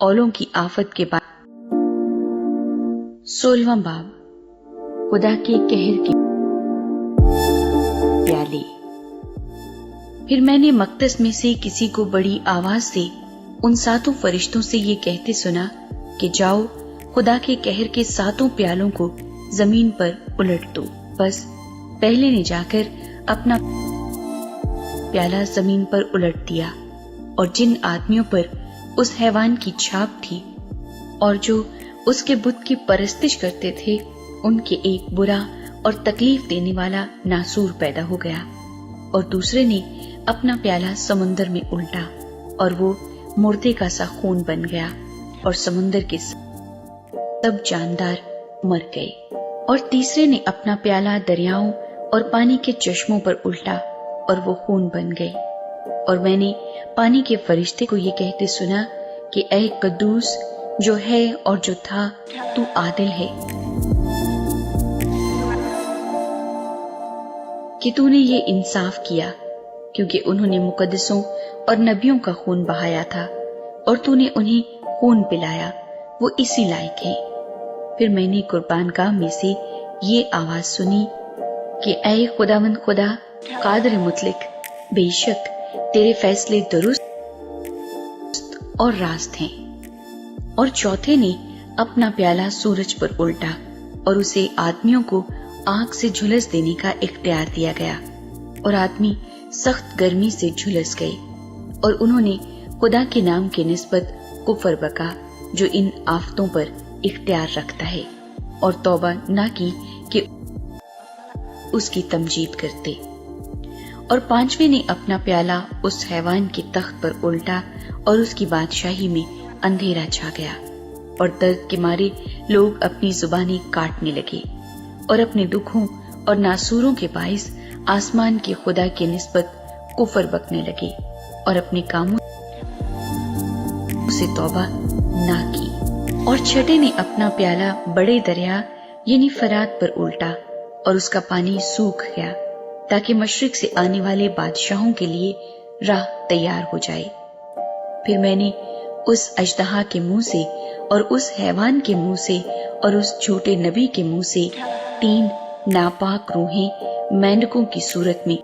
औलों की आफत के बाद। 16वां बाब, खुदा के कहर के प्याले। फिर मैंने मकदस में से किसी को बड़ी आवाज से उन 7 फरिश्तों से ये कहते सुना कि जाओ, खुदा के कहर के 7 प्यालों को जमीन पर उलट दो। बस पहले ने जाकर अपना प्याला जमीन पर उलट दिया, और जिन आदमियों पर उस हैवान की छाप थी और जो उसके बुत की परस्तिश करते थे, उनके एक बुरा और तकलीफ देने वाला नासूर पैदा हो गया। और दूसरे ने अपना प्याला समुन्दर में उल्टा, और वो मुर्दे का सा खून बन गया, और समुन्दर के सब जानदार मर गए। और तीसरे ने अपना प्याला दरियाओं और पानी के चश्मों पर उल्टा, और वो खून बन गए। और मैंने पानी के फरिश्ते को ये कहते सुना कि ऐ कद्दूस जो है और जो था, तू आदिल है कि तूने ये इंसाफ किया, क्योंकि उन्होंने मुकद्दसों और नबियों का खून बहाया था, और तूने उन्हें खून पिलाया, वो इसी लायक है। फिर मैंने कुर्बानगाह में से ये आवाज सुनी कि ऐ खुदावंद खुदा कादिर मुतलक, बेशक तेरे फैसले दुरुस्त और रास्त हैं। और चौथे ने अपना प्याला सूरज पर उल्टा, और उसे आदमियों को आग से झुलस देने का इख्तियार दिया गया, और आदमी सख्त गर्मी से झुलस गए। और उन्होंने खुदा के नाम के निस्बत कुफर बका जो इन आफतों पर इख्तियार रखता है, और तौबा ना की कि उसकी तमजीद करते। और 5वें ने अपना प्याला उस हैवान के तख्त पर उल्टा, और उसकी बादशाही में अंधेरा छा गया, और दर्द के मारे लोग अपनी जुबानें काटने लगे, और अपने दुखों और नासूरों के बाइस आसमान के खुदा के निस्बत कुफर बकने लगे, और अपने कामों से तौबा ना की। और 6 ने अपना प्याला बड़े दरिया यानी फरात पर उल्टा, और उसका पानी सूख गया, ताकि मशरिक से आने वाले बादशाहों के लिए राह तैयार हो जाए। फिर मैंने उस अजदहा के मुंह से और उस हैवान के मुंह से और उस झूठे नबी के मुंह से 3 नापाक रूहें मेंढकों की सूरत में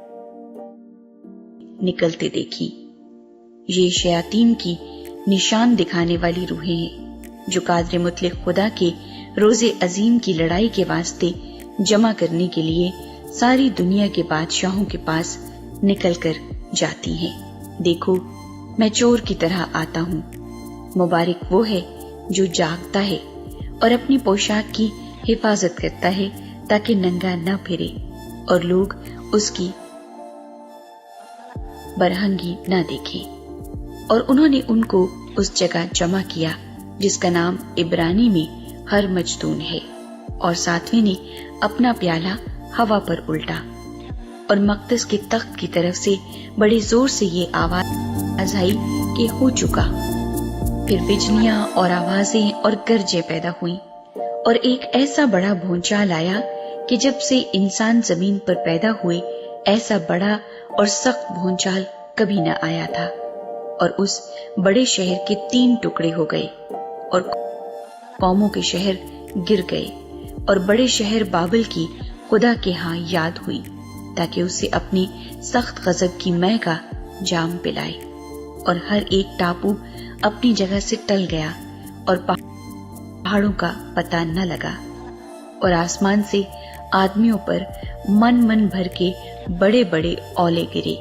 निकलते देखी। ये शयातीन की निशान दिखाने वाली रूहें हैं, जो कादिर मुतलक खुदा के रोजे अजीम की लड़ाई के वास्ते जमा करने के लिए सारी दुनिया के बादशाहों के पास निकल कर जाती हैं। देखो, मैं चोर की तरह आता हूँ। मुबारक वो है जो जागता है और अपनी पोशाक की हिफाजत करता है, ताकि नंगा न फिरे और लोग उसकी बरहंगी न देखें। और उन्होंने उनको उस जगह जमा किया जिसका नाम इब्रानी में हर मजदून है। और 7वें ने अपना प्याला हवा पर उल्टा, और मकदस के तख्त की तरफ से बड़े जोर से ये आवाज आई कि हो चुका। फिर बिजलियां और आवाजें और गरजें पैदा हुई, और एक ऐसा बड़ा भूचाल आया कि जब से इंसान जमीन पर पैदा हुए ऐसा बड़ा और सख्त भूचाल कभी न आया था। और उस बड़े शहर के 3 टुकड़े हो गए, और कौमों के शहर गिर गए, और बड़े शहर बाबल की खुदा के यहाँ याद हुई, ताकि उसे अपनी सख्त गजब की मै का जाम पिलाए। और हर एक टापू अपनी जगह से टल गया, और पहाड़ों का पता न लगा। और आसमान से आदमियों पर मन मन भर के बड़े बड़े औले गिरे।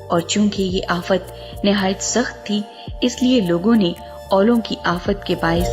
और चूंकि ये आफत निहायत सख्त थी, इसलिए लोगों ने औलों की आफत के बाइस